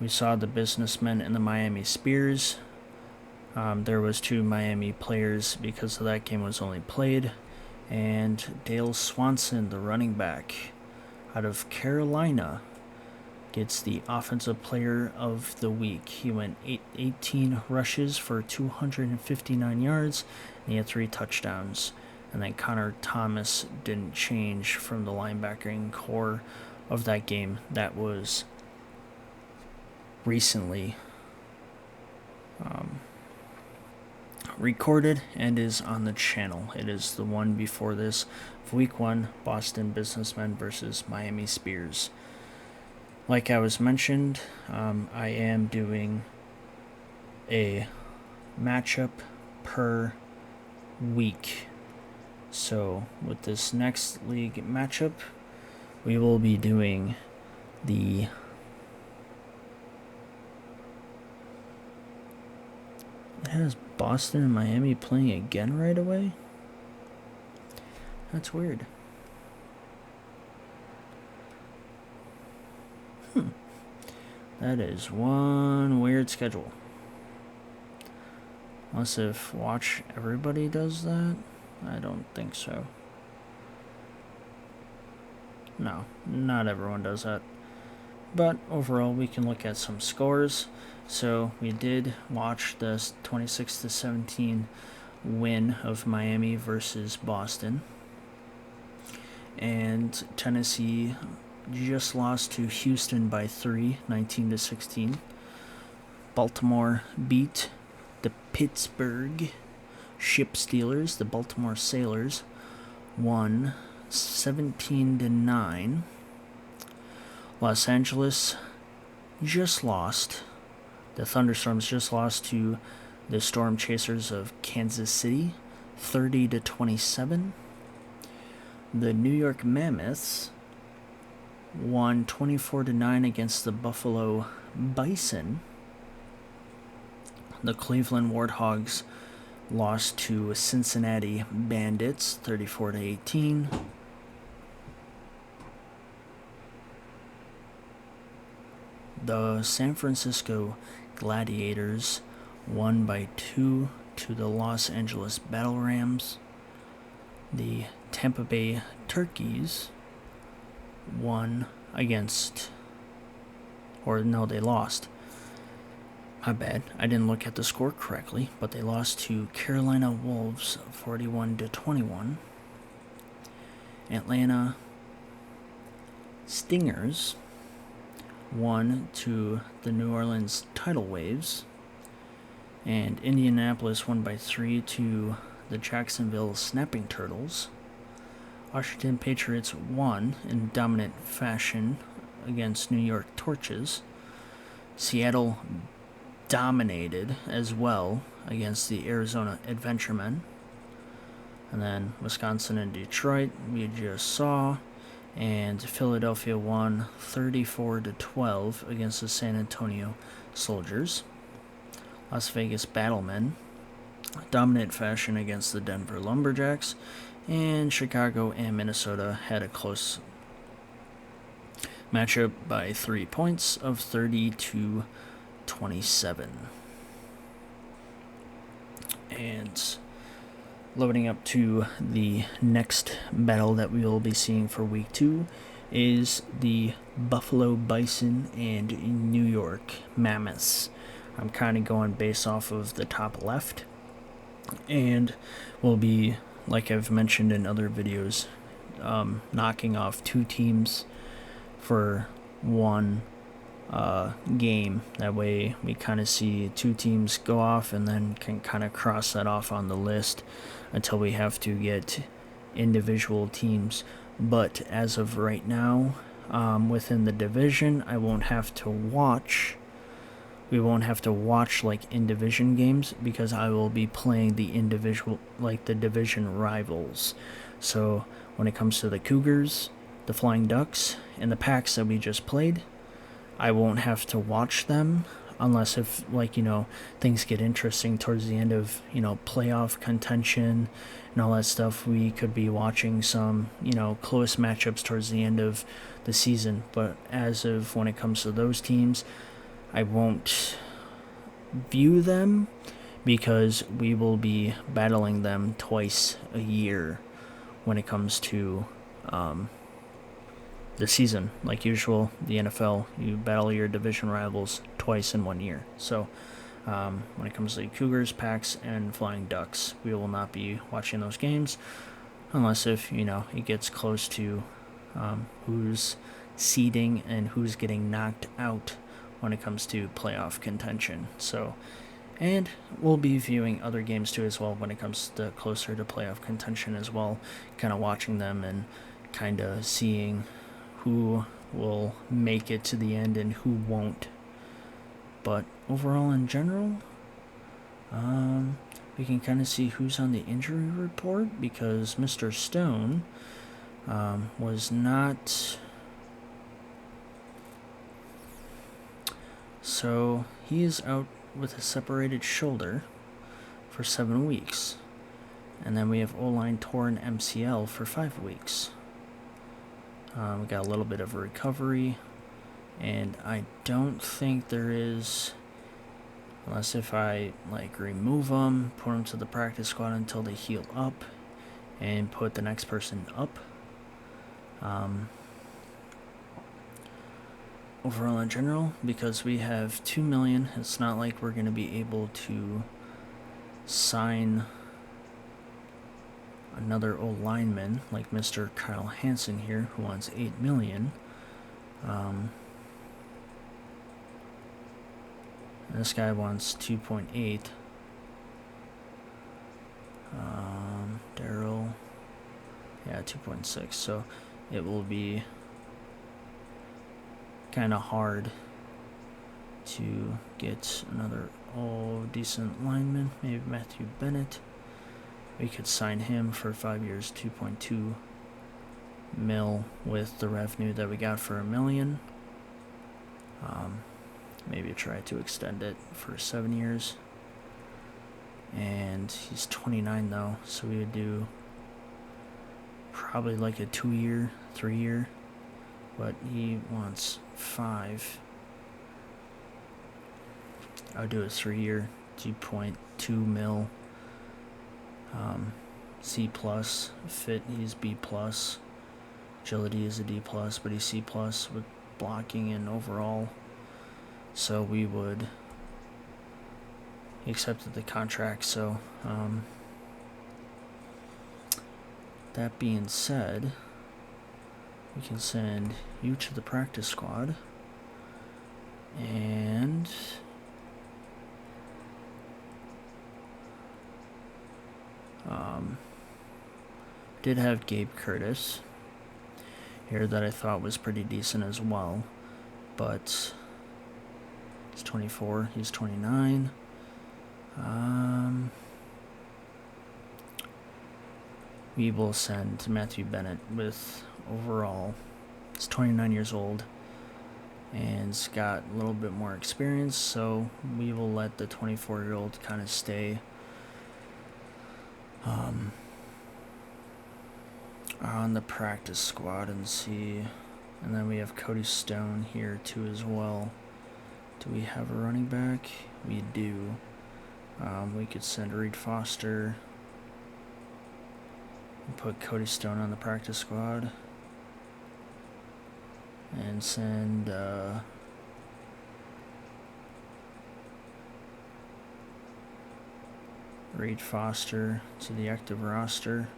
Speaker 1: we saw the businessmen and the Miami Spears. There was 2 Miami players because of that game was only played, and Dale Swanson, the running back out of Carolina, gets the offensive player of the week. He went 18 rushes for 259 yards, and he had 3 touchdowns. And then Connor Thomas didn't change from the linebacking core of that game. That was recently recorded and is on the channel. It is the one before this, week 1, Boston Businessmen versus Miami Spears. Like I was mentioned, I am doing a matchup per week. So with this next league matchup, we will be doing the it has Boston and Miami playing again right away? That's weird. That is one weird schedule. Unless if Watch Everybody does that? I don't think so. No, not everyone does that. But overall, we can look at some scores. So we did watch the 26-17 win of Miami versus Boston. And Tennessee just lost to Houston by 3, 19-16. Baltimore beat the Pittsburgh Ship Steelers. The Baltimore Sailors won 17-9. Los Angeles just lost. The Thunderstorms just lost to the Storm Chasers of Kansas City, 30-27. The New York Mammoths won 24-9 against the Buffalo Bison. The Cleveland Warthogs lost to Cincinnati Bandits, 34-18. The San Francisco Gladiators won by 2 to the Los Angeles Battle Rams. The Tampa Bay Turkeys won against, they lost. My bad, I didn't look at the score correctly, but they lost to Carolina Wolves 41-21. Atlanta Stingers won to the New Orleans Tidal Waves, and Indianapolis won by 3 to the Jacksonville Snapping Turtles. Washington Patriots won in dominant fashion against New York Torches. Seattle dominated as well against the Arizona Adventuremen. And then Wisconsin and Detroit, we just saw. And Philadelphia won 34-12 against the San Antonio Soldiers. Las Vegas Battlemen, dominant fashion against the Denver Lumberjacks. And Chicago and Minnesota had a close matchup by 3 points of 30-27. And loading up to the next battle that we will be seeing for week 2 is the Buffalo Bison and New York Mammoths. I'm kind of going based off of the top left, and we'll be, like I've mentioned in other videos, knocking off 2 teams for one game. That way we kind of see 2 teams go off and then can kind of cross that off on the list until we have to get individual teams. But as of right now, within the division, we won't have to watch like in-division games, because I will be playing the the division rivals. So when it comes to the Cougars, the Flying Ducks, and the Packs that we just played, I won't have to watch them unless if, things get interesting towards the end of, playoff contention and all that stuff. We could be watching some, close matchups towards the end of the season. But as of when it comes to those teams, I won't view them, because we will be battling them twice a year when it comes to the season. Like usual, the NFL, you battle your division rivals twice in 1 year. So when it comes to the Cougars, Packs, and Flying Ducks, we will not be watching those games unless if, it gets close to who's seeding and who's getting knocked out when it comes to playoff contention. So, and we'll be viewing other games too as well when it comes to closer to playoff contention as well, kind of watching them and kind of seeing who will make it to the end and who won't. But overall, in general, we can kind of see who's on the injury report, because Mr. Stone was not. So he is out with a separated shoulder for 7 weeks. And then we have O-line torn MCL for 5 weeks. We got a little bit of a recovery, and I don't think there is, unless if I remove them, put them to the practice squad until they heal up, and put the next person up. Overall in general, because we have $2 million, it's not like we're going to be able to sign another old lineman like Mr. Kyle Hansen here, who wants $8 million. This guy wants 2.8. Daryl, yeah, 2.6. So it will be kind of hard to get another decent lineman. Maybe Matthew Bennett. We could sign him for 5 years, 2.2 mil with the revenue that we got for $1 million. Maybe try to extend it for 7 years. And he's 29 though, so we would do probably like a 2-year, 3-year, but he wants 5. I would do a 3-year, 2.2 mil. C plus. Fit, he's B plus. Agility is a D plus, but he's C plus with blocking and overall. So we would. He accepted the contract, so that being said, we can send you to the practice squad, and did have Gabe Curtis here that I thought was pretty decent as well, but he's 24, he's 29. We will send Matthew Bennett with overall. He's 29 years old and he's got a little bit more experience, so we will let the 24-year-old kind of stay on the practice squad and see. And then we have Cody Stone here too as well. Do we have a running back? We do. We could send Reed Foster and put Cody Stone on the practice squad and send Reed Foster to the active roster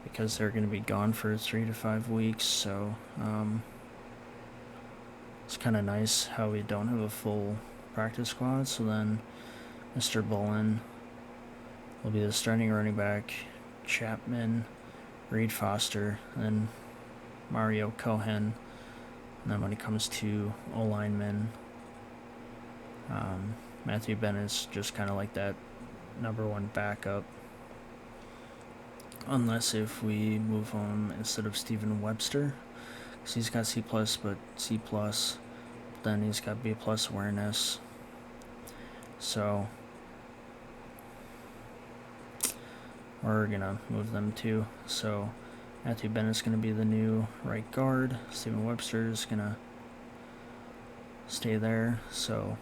Speaker 1: because they're going to be gone for 3 to 5 weeks, so it's kind of nice how we don't have a full practice squad. So then Mr. Bullen will be the starting running back, Chapman, Reed Foster, and then Mario Cohen. And then when it comes to O-linemen, Matthew Bennett's just kind of like that number 1 backup. Unless if we move him instead of Steven Webster, because he's got C+, but C+, then he's got B+ awareness. So we're going to move them too. So Matthew Bennett's going to be the new right guard. Steven Webster is going to stay there. So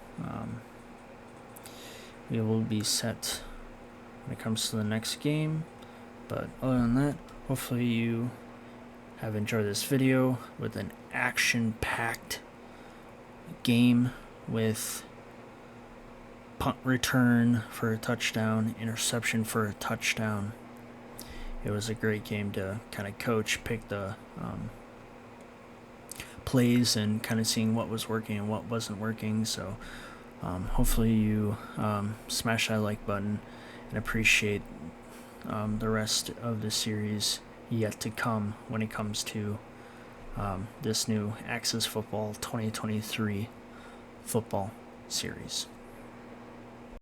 Speaker 1: we will be set when it comes to the next game. But other than that, hopefully you have enjoyed this video with an action-packed game with punt return for a touchdown, interception for a touchdown. It was a great game to kind of coach, pick the plays, and kind of seeing what was working and what wasn't working. So hopefully you smash that like button and appreciate the rest of the series yet to come when it comes to this new Axis Football 2023 football series.